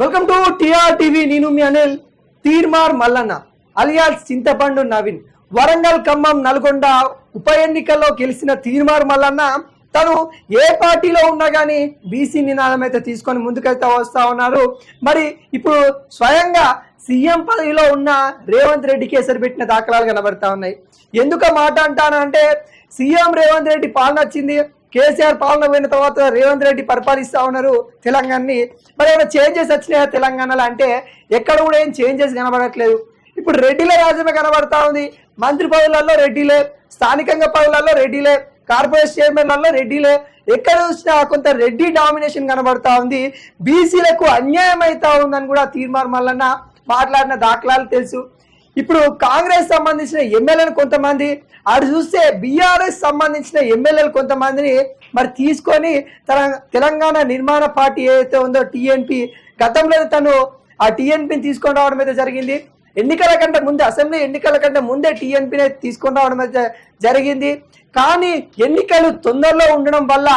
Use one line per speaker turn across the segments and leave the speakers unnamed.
Welcome to TR TV. నేను మీ Anil. Teenmar Mallanna alias Chintapandu Naveen Warangal, Khammam, Nalgonda ఉప ఎన్నికల్లో గెలిచిన తీర్మార్ మల్లన్న తను ఏ పార్టీలో ఉన్నా కానీ బీసీ నినాదం అయితే తీసుకొని ముందుకైతే వస్తా ఉన్నారు. మరి ఇప్పుడు స్వయంగా సీఎం పదవిలో ఉన్న రేవంత్ రెడ్డికి ఎసరు పెట్టిన దాఖలాలు కనబడతా ఉన్నాయి. ఎందుకు మాట అంటానంటే సీఎం రేవంత్ రెడ్డి పాలన వచ్చింది, కేసీఆర్ పాలన పోయిన తర్వాత రేవంత్ రెడ్డి పరిపాలిస్తా ఉన్నారు తెలంగాణని. మరి ఏమైనా చేంజెస్ వచ్చినాయా తెలంగాణలో అంటే ఎక్కడ కూడా ఏం చేంజెస్ కనబడట్లేదు. ఇప్పుడు రెడ్డిలే రాజ్యమే కనబడతా ఉంది. మంత్రి పదవులలో రెడ్డిలే, స్థానికంగా పదవులలో రెడ్డిలే, కార్పొరేషన్ చైర్మన్లలో రెడ్డిలే, ఎక్కడ చూసినా కొంత రెడ్డి డామినేషన్ కనబడతా ఉంది. బీసీలకు అన్యాయం అవుతా ఉందని కూడా తీర్మార్ మల్లన్న మాట్లాడిన దాఖలాలు తెలుసు. ఇప్పుడు కాంగ్రెస్ సంబంధించిన ఎమ్మెల్యేలు కొంతమంది, అటు చూస్తే బీఆర్ఎస్ సంబంధించిన ఎమ్మెల్యేలు కొంతమందిని మరి తీసుకొని తెలంగాణ నిర్మాణ పార్టీ ఏదైతే ఉందో టీఎన్పీ, గతంలో తను ఆ టీఎన్పీని తీసుకొని రావడం అయితే జరిగింది. ఎన్నికల కంటే ముందే, అసెంబ్లీ ఎన్నికల కంటే ముందే టీఎన్పీని తీసుకొని రావడం అయితే జరిగింది. కానీ ఎన్నికలు తొందరలో ఉండడం వల్ల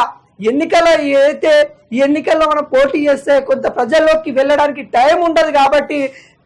ఎన్నికల ఏదైతే ఈ ఎన్నికల్లో మనం పోటీ చేస్తే కొంత ప్రజల్లోకి వెళ్ళడానికి టైం ఉండదు. కాబట్టి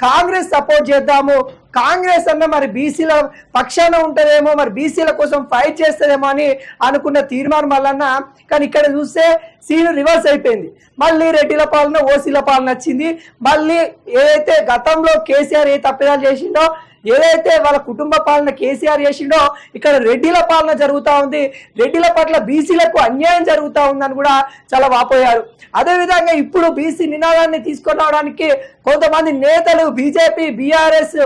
కాంగ్రెస్ సపోర్ట్ చేద్దాము, కాంగ్రెస్ అన్న మరి బీసీల పక్షాన ఉంటుందేమో, మరి బీసీల కోసం ఫైట్ చేస్తుందేమో అని అనుకున్న తీర్మార్ మల్లన్న. కానీ ఇక్కడ చూస్తే సీన్ రివర్స్ అయిపోయింది. మళ్ళీ రెడ్డిల పాలన, ఓసీల పాలన వచ్చింది. మళ్ళీ ఏదైతే గతంలో కేసీఆర్ ఏ తప్పిదాలు చేసిండో, ఏదైతే వాళ్ళ కుటుంబ పాలన కేసీఆర్ చేసిండో, ఇక్కడ రెడ్డిల పాలన జరుగుతూ ఉంది. రెడ్డిల పట్ల బీసీలకు అన్యాయం జరుగుతూ ఉందని కూడా చాలా వాపోయారు. అదేవిధంగా ఇప్పుడు బీసీ నినాదాన్ని తీసుకొని రావడానికి కొంతమంది నేతలు బీజేపీ, బీఆర్ఎస్,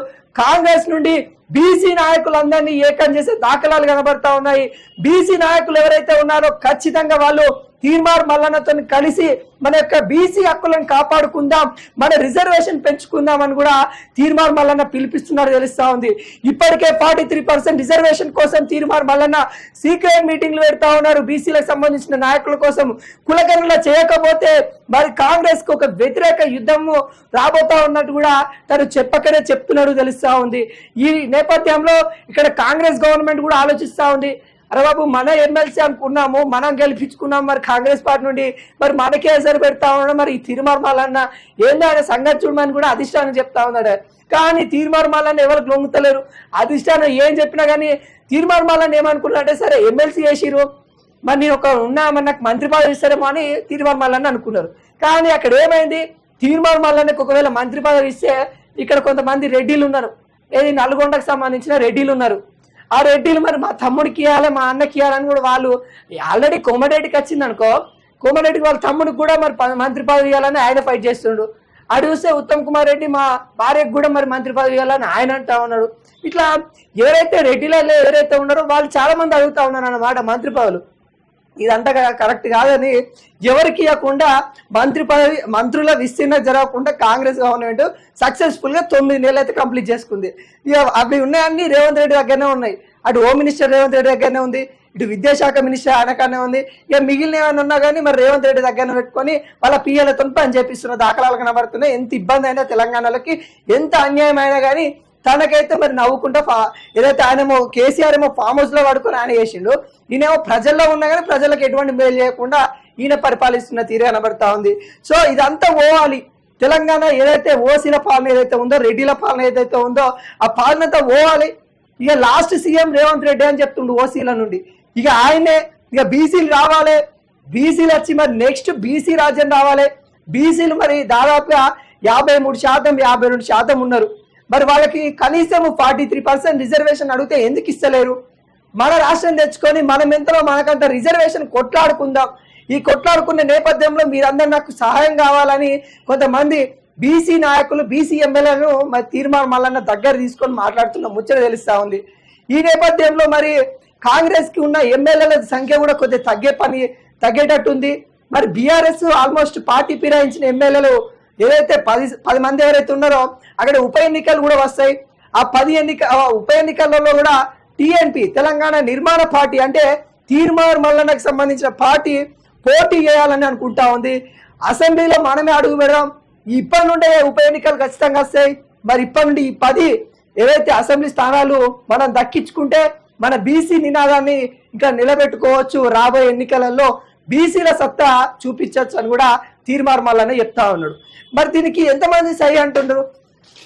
కాంగ్రెస్ నుండి బీసీ నాయకులందరినీ ఏకం చేసే దాఖలాలు కనబడతా ఉన్నాయి. బీసీ నాయకులు ఎవరైతే ఉన్నారో ఖచ్చితంగా వాళ్ళు తీర్మార్ మల్లన్నతో కలిసి మన యొక్క బీసీ హక్కులను కాపాడుకుందాం, మన రిజర్వేషన్ పెంచుకుందాం అని కూడా తీర్మార్ మల్లన్న పిలిపిస్తున్నారు తెలుస్తా ఉంది. ఇప్పటికే 43% రిజర్వేషన్ కోసం తీర్మార్ మల్లన్న సీక్రెట్ మీటింగ్లు పెడతా ఉన్నారు. బీసీలకు సంబంధించిన నాయకుల కోసం కులగణన చేయకపోతే మరి కాంగ్రెస్ కు ఒక వ్యతిరేక యుద్ధము రాబోతా ఉన్నట్టు కూడా తను చెప్పకనే చెప్తున్నాడు తెలుస్తా ఉంది. ఈ నేపథ్యంలో ఇక్కడ కాంగ్రెస్ గవర్నమెంట్ కూడా ఆలోచిస్తా ఉంది. అరే బాబు, మన ఎమ్మెల్సీ అనుకున్నాము, మనం గెలిపించుకున్నాం, మరి కాంగ్రెస్ పార్టీ నుండి మరి మనకే ఎసరు పెడతా ఉన్నాడు, మరి ఈ తీర్మార్ మల్లన్న ఏందో ఆయన సంగతి చూడమని కూడా అధిష్టానం చెప్తా ఉన్నాడు. కానీ తీర్మార్ మల్లన్న ఎవరికి లొంగుతలేరు. అధిష్టానం ఏం చెప్పినా కానీ తీర్మార్ మల్లన్న ఏమనుకున్నారంటే సరే ఎమ్మెల్సీ చేసిరు, మరి నేను ఒక మరి నాకు మంత్రి పదవి ఇస్తారేమో అని తీర్మార్ మల్లన్న అనుకున్నారు. కానీ అక్కడ ఏమైంది, తీర్మార్ మల్లన్నకు ఒకవేళ మంత్రి పదవి ఇస్తే ఇక్కడ కొంతమంది రెడ్డిలు ఉన్నారు, ఏది నల్గొండకు సంబంధించిన రెడ్డిలు ఉన్నారు. ఆ రెడ్డిలు మరి మా తమ్ముడికి ఇవ్వాలి, మా అన్నకి ఇవ్వాలని కూడా వాళ్ళు ఆల్రెడీ కోమటిరెడ్డికి వచ్చింది అనుకో, కోమటిరెడ్డికి వాళ్ళ తమ్ముడికి కూడా మరి మంత్రి పదవి ఇవ్వాలని ఆయన ఫైట్ చేస్తుండు. అటు చూస్తే ఉత్తమ్ కుమార్ రెడ్డి మా భార్యకు కూడా మరి మంత్రి పదవి ఇవ్వాలని ఆయన అంటా ఉన్నాడు. ఇట్లా ఎవరైతే రెడ్డిలలో ఎవరైతే ఉన్నారో వాళ్ళు చాలా మంది అడుగుతా ఉన్నారు అన్నమాట మంత్రి పదవులు. ఇదంతా కరెక్ట్ కాదని ఎవరికి ఇవ్వకుండా మంత్రుల విస్తీర్ణ జరగకుండా కాంగ్రెస్ గవర్నమెంట్ సక్సెస్ఫుల్ గా 9 నెలలు అయితే కంప్లీట్ చేసుకుంది. ఇక అవి ఉన్నాయన్నీ రేవంత్ రెడ్డి దగ్గరనే ఉన్నాయి. అటు హోమ్ మినిస్టర్ రేవంత్ రెడ్డి దగ్గరనే ఉంది, ఇటు విద్యాశాఖ మినిస్టర్ ఆయనకనే ఉంది. ఇక మిగిలిన ఏమైనా ఉన్నా కానీ మరి రేవంత్ రెడ్డి దగ్గర పెట్టుకొని వాళ్ళ పిఎలతో పని చేపిస్తున్న దాఖలాలు కనబడుతున్నాయి. ఎంత ఇబ్బంది అయినా తెలంగాణలోకి, ఎంత అన్యాయం అయినా కానీ తనకైతే మరి నవ్వుకుంటా ఏదైతే ఆయనేమో కేసీఆర్ ఏమో ఫామ్ హౌస్ లో పడుకొని ఆయన చేసిండు, ఈయనేమో ప్రజల్లో ఉన్నా కానీ ప్రజలకు ఎటువంటి మేలు చేయకుండా ఈయన పరిపాలిస్తున్న తీరే కనబడతా ఉంది. సో ఇదంతా పోవాలి. తెలంగాణ ఏదైతే ఓసీల పాలన ఏదైతే ఉందో, రెడ్డిల పాలన ఏదైతే ఉందో ఆ పాలనంతా పోవాలి. ఇక లాస్ట్ సీఎం రేవంత్ రెడ్డి అని చెప్తుండు ఓసీల నుండి. ఇక ఆయనే ఇక బీసీలు రావాలి, బీసీలు వచ్చి మరి నెక్స్ట్ బీసీ రాజ్యం రావాలి. బీసీలు మరి దాదాపుగా 53%, 52% ఉన్నారు. మరి వాళ్ళకి కనీసం 43% రిజర్వేషన్ అడిగితే ఎందుకు ఇస్తలేరు? మన రాష్ట్రం తెచ్చుకొని మనం ఎంతలో మనకంత రిజర్వేషన్ కొట్లాడుకుందాం. ఈ కొట్లాడుకునే నేపథ్యంలో మీరందరూ నాకు సహాయం కావాలని కొంతమంది బీసీ నాయకులు, బీసీ ఎమ్మెల్యేలను మరి తీర్మార్ మల్లన్న దగ్గర తీసుకొని మాట్లాడుతున్న ముచ్చట తెలుస్తా ఉంది. ఈ నేపథ్యంలో మరి కాంగ్రెస్ కి ఉన్న ఎమ్మెల్యేల సంఖ్య కూడా కొద్దిగా తగ్గేటట్టుంది. మరి బీఆర్ఎస్ ఆల్మోస్ట్ పార్టీ ఫిరాయించిన ఎమ్మెల్యేలు ఏదైతే 10 మంది ఎవరైతే ఉన్నారో అక్కడ ఉప ఎన్నికలు కూడా వస్తాయి. ఆ ఉప ఎన్నికలలో కూడా టీఎన్పీ, తెలంగాణ నిర్మాణ పార్టీ అంటే తీర్మార్ మల్లన్నకు సంబంధించిన పార్టీ పోటీ చేయాలని అనుకుంటా ఉంది. అసెంబ్లీలో మనమే అడుగు పెడదాం. ఇప్పటి నుండే ఉప ఎన్నికలు ఖచ్చితంగా వస్తాయి. మరి ఇప్పటి నుండి ఈ 10 ఏవైతే అసెంబ్లీ స్థానాలు మనం దక్కించుకుంటే మన బీసీ నినాదాన్ని ఇంకా నిలబెట్టుకోవచ్చు. రాబోయే ఎన్నికలలో బీసీల సత్తా చూపించవచ్చు అని కూడా తీర్మార్ మల్లన్న చెప్తా ఉన్నాడు. మరి దీనికి ఎంతమంది సై అంటున్నారు?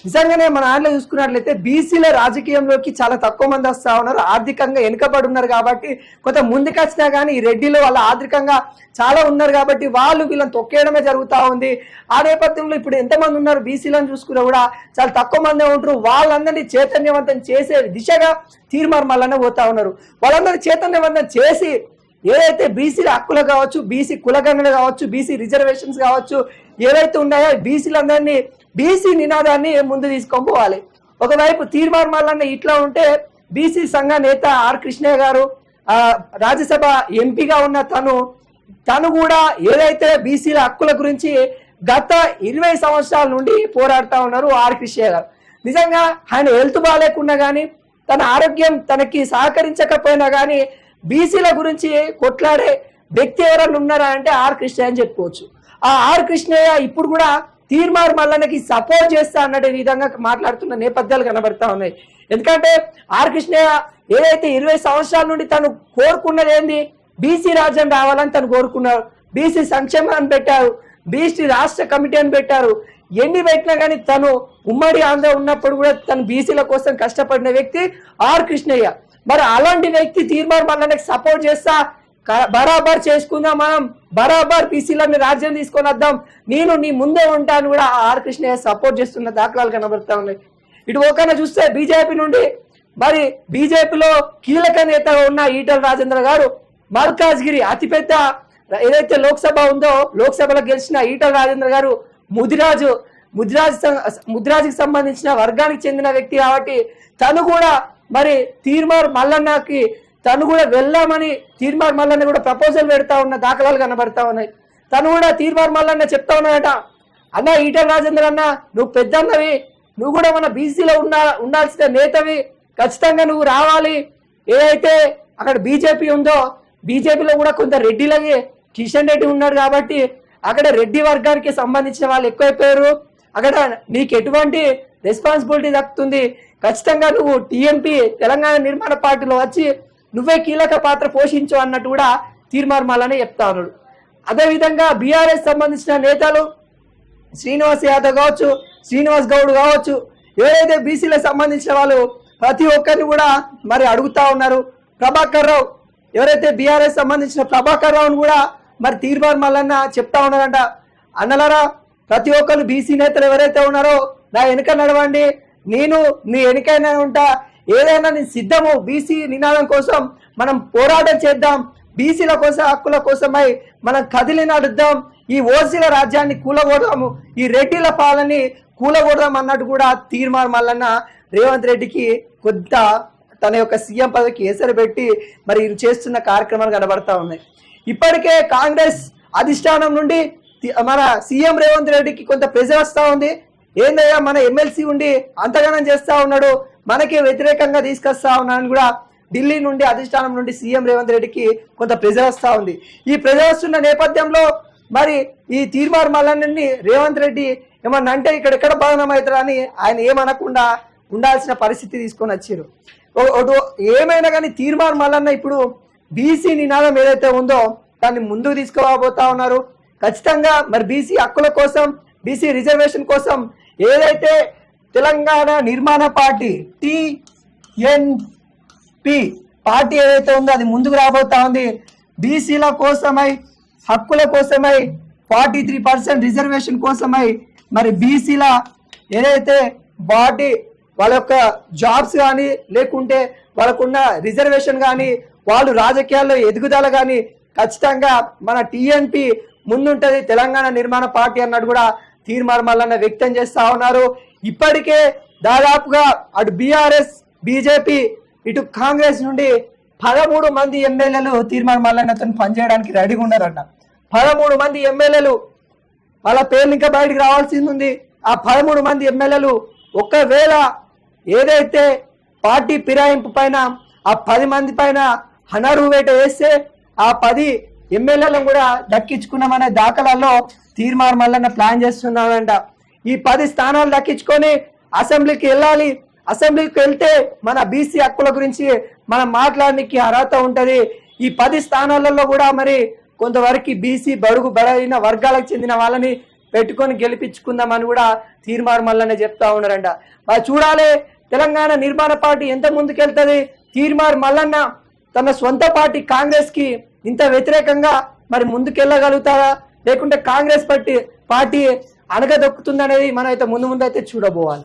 నిజంగానే మన దాంట్లో చూసుకున్నట్లయితే బీసీల రాజకీయంలోకి చాలా తక్కువ మంది వస్తా ఉన్నారు. ఆర్థికంగా వెనుకబడి ఉన్నారు కాబట్టి కొంత ముందుకు వచ్చినా కానీ ఈ రెడ్డిలో వాళ్ళ ఆర్థికంగా చాలా ఉన్నారు కాబట్టి వాళ్ళు వీళ్ళని తొక్కేయడమే జరుగుతూ ఉంది. ఆ నేపథ్యంలో ఇప్పుడు ఎంతమంది ఉన్నారు బీసీలను చూసుకున్నా కూడా చాలా తక్కువ మందే ఉంటారు. వాళ్ళందరినీ చైతన్యవంతం చేసే దిశగా తీర్మార్ మల్లన్న పోతా ఉన్నారు. వాళ్ళందరినీ చైతన్యవంతం చేసి ఏదైతే బీసీల హక్కులు కావచ్చు, బీసీ కులగణన కావచ్చు, బీసీ రిజర్వేషన్స్ కావచ్చు, ఏవైతే ఉన్నాయో బీసీలందరినీ బీసీ నినాదాన్ని ముందు తీసుకొని పోవాలి. ఒకవైపు తీర్మార్ మల్లన్న ఇట్లా ఉంటే బీసీ సంఘ నేత ఆర్ కృష్ణయ్య గారు రాజ్యసభ ఎంపీగా ఉన్న తను కూడా ఏదైతే బీసీల హక్కుల గురించి గత 20 సంవత్సరాల నుండి పోరాడుతూ ఉన్నారు ఆర్ కృష్ణయ్య గారు. నిజంగా ఆయన హెల్త్ బాగాలేకున్నా కానీ తన ఆరోగ్యం తనకి సహకరించకపోయినా కానీ బీసీల గురించి కొట్లాడే వ్యక్తి ఎవరైనా ఉన్నారా అంటే ఆర్ కృష్ణయ్య అని చెప్పుకోవచ్చు. ఆ ఆర్ కృష్ణయ్య ఇప్పుడు కూడా తీర్మార్ మల్లన్నకి సపోర్ట్ చేస్తా అన్నట్టు విధంగా మాట్లాడుతున్న నేపథ్యాలు కనబడతా ఉన్నాయి. ఎందుకంటే ఆర్ కృష్ణయ్య ఏదైతే 20 సంవత్సరాల నుండి తను కోరుకున్నది ఏంది, బీసీ రాజ్యం రావాలని తను కోరుకున్నారు. బీసీ సంక్షేమాన్ని పెట్టారు, బీసీ రాష్ట్ర కమిటీ అని పెట్టారు. ఎన్ని పెట్టినా కానీ తను ఉమ్మడి ఆంధ్ర ఉన్నప్పుడు కూడా తను బీసీల కోసం కష్టపడిన వ్యక్తి ఆర్ కృష్ణయ్య. మరి అలాంటి వ్యక్తి తీర్మార్ మల్లన్నకి సపోర్ట్ చేస్తా బరాబర్ చేసుకుందాం, మనం బరాబర్ బీసీలని రాజ్యం తీసుకొని వద్దాం, నేను నీ ముందే ఉంటాను కూడా ఆర్ కృష్ణయ్య సపోర్ట్ చేస్తున్న దాఖలాలు కనబడతా ఉన్నాయి. ఇటు ఒకన చూస్తే బీజేపీ నుండి మరి బీజేపీలో కీలక నేతగా ఉన్న ఈటల రాజేంద్ర గారు మల్కాజ్గిరి అతిపెద్ద ఏదైతే లోక్సభ ఉందో లోక్సభలో గెలిచిన ఈటల రాజేంద్ర గారు ముదిరాజ్కి సంబంధించిన వర్గానికి చెందిన వ్యక్తి కాబట్టి తను కూడా మరి తీర్మార్ మల్లన్నకి తను కూడా వెళ్దామని తీర్మార్ మల్లన్న కూడా ప్రపోజల్ పెడతా ఉన్న దాఖలాలు కనబడతా ఉన్నాయి. తను కూడా తీర్మార్ మల్లన్న చెప్తా ఉన్నాడట, అన్న ఈటల రాజేంద్ర అన్న నువ్వు పెద్దన్నవి, నువ్వు కూడా మన బీసీలో ఉండాల్సిన నేతవి, ఖచ్చితంగా నువ్వు రావాలి. ఏదైతే అక్కడ బీజేపీ ఉందో బీజేపీలో కూడా కొంత రెడ్డిలకి కిషన్ రెడ్డి ఉన్నాడు కాబట్టి అక్కడ రెడ్డి వర్గానికి సంబంధించిన వాళ్ళు ఎక్కువైపోయారు, అక్కడ నీకు ఎటువంటి రెస్పాన్సిబిలిటీ దక్కుతుంది, ఖచ్చితంగా నువ్వు టీఎంపీ తెలంగాణ నిర్మాణ పార్టీలో వచ్చి నువ్వే కీలక పాత్ర పోషించు అన్నట్టు కూడా తీర్మార్ మల్లన్న చెప్తా ఉన్నాడు. అదేవిధంగా బీఆర్ఎస్ సంబంధించిన నేతలు శ్రీనివాస్ యాదవ్ కావచ్చు, శ్రీనివాస్ గౌడ్ కావచ్చు, ఎవరైతే బీసీలకు సంబంధించిన వాళ్ళు ప్రతి ఒక్కరిని కూడా మరి అడుగుతా ఉన్నారు. ప్రభాకర్ రావు ఎవరైతే బీఆర్ఎస్ సంబంధించిన ప్రభాకర్ రావును కూడా మరి తీర్మార్ మల్లన్న చెప్తా ఉన్నారంట, అన్నలారా ప్రతి ఒక్కరు బీసీ నేతలు ఎవరైతే ఉన్నారో నా వెనుక నడవండి, నేను నీ వెనుకైనా ఉంటా, ఏదైనా నేను సిద్ధము, బీసీ నినాదం కోసం మనం పోరాటం చేద్దాం, బీసీల కోసం హక్కుల కోసమై మనం కదిలి నడుద్దాం, ఈ ఓసీల రాజ్యాన్ని కూలగొడదాము, ఈ రెడ్డిల పాలని కూలగొడదాం అన్నట్టు కూడా తీర్మార్ మల్లన్న రేవంత్ రెడ్డికి కొంత తన యొక్క సీఎం పదవికి ఎసరు పెట్టి మరి చేస్తున్న కార్యక్రమాలు కనబడతా ఉన్నాయి. ఇప్పటికే కాంగ్రెస్ అధిష్టానం నుండి మన సీఎం రేవంత్ రెడ్డికి కొంత ప్రెజర్ వస్తూ ఉంది. ఏందయ్యా మన ఎమ్మెల్సీ ఉండి అంతగానం చేస్తా ఉన్నాడు, మనకే వ్యతిరేకంగా తీసుకొస్తా ఉన్నాడని కూడా ఢిల్లీ నుండి అధిష్టానం నుండి సీఎం రేవంత్ రెడ్డికి కొంత ప్రెజర్ వస్తూ ఉంది. ఈ ప్రెజర్ వస్తున్న నేపథ్యంలో మరి ఈ తీర్మార్ మల్లన్నని రేవంత్ రెడ్డి ఏమన్నా అంటే ఇక్కడెక్కడ బదనం అవుతారా అని ఆయన ఏమనకుండా ఉండాల్సిన పరిస్థితి తీసుకొని వచ్చారు. ఏమైనా కానీ తీర్మార్ మల్లన్న ఇప్పుడు బీసీ నినాదం ఏదైతే ఉందో దాన్ని ముందుకు తీసుకురాబోతా ఉన్నారు. ఖచ్చితంగా మరి బీసీ హక్కుల కోసం, బీసీ రిజర్వేషన్ కోసం ఏదైతే తెలంగాణ నిర్మాణ పార్టీ TNP పార్టీ ఏదైతే ఉందో అది ముందుకు రాబోతా ఉంది. బీసీల కోసమై, హక్కుల కోసమై, 43% రిజర్వేషన్ కోసమై మరి బీసీల ఏదైతే వాటి వాళ్ళ యొక్క జాబ్స్ కానీ లేకుంటే వాళ్ళకున్న రిజర్వేషన్ కానీ వాళ్ళు రాజకీయాల్లో ఎదుగుదల కానీ ఖచ్చితంగా మన TNP ముందుంటది, తెలంగాణ నిర్మాణ పార్టీ అన్నట్టు కూడా తీర్మార్ మల్లన్న వ్యక్తం చేస్తా ఉన్నారు. ఇప్పటికే దాదాపుగా అటు బీఆర్ఎస్, బీజేపీ, ఇటు కాంగ్రెస్ నుండి 13 మంది ఎమ్మెల్యేలు తీర్మార్ మల్లన్నతో పనిచేయడానికి రెడీగా ఉన్నారంట. 13 మంది ఎమ్మెల్యేలు వాళ్ళ పేర్లు ఇంకా బయటకు రావాల్సింది ఉంది. ఆ 13 మంది ఎమ్మెల్యేలు ఒకవేళ ఏదైతే పార్టీ ఫిరాయింపు పైన ఆ 10 మంది పైన అనర్హు వేట వేస్తే ఆ 10 ఎమ్మెల్యేలను కూడా దక్కించుకున్నామనే దాఖలాల్లో తీర్మార్ మల్లన్న ప్లాన్ చేస్తున్నాడంట. ఈ 10 స్థానాలు దక్కించుకొని అసెంబ్లీకి వెళ్ళాలి. అసెంబ్లీకి వెళ్తే మన బీసీ హక్కుల గురించి మనం మాట్లాడడానికి అర్హత ఉంటది. ఈ 10 స్థానాలలో కూడా మరి కొంతవరకు బీసీ బడుగు బలైన వర్గాలకు చెందిన వాళ్ళని పెట్టుకొని గెలిపించుకుందామని కూడా తీర్మార్ మల్లన్న చెప్తా ఉన్నారంట. మరి చూడాలి తెలంగాణ నిర్మాణ పార్టీ ఎంత ముందుకెళ్తుంది. తీర్మార్ మల్లన్న తన సొంత పార్టీ కాంగ్రెస్ కి ఇంత వ్యతిరేకంగా మరి ముందుకెళ్ళగలుగుతారా, లేకుంటే కాంగ్రెస్ పార్టీ అణగదొక్కుతుందనేది మనం అయితే ముందు అయితే చూడబోవాలి.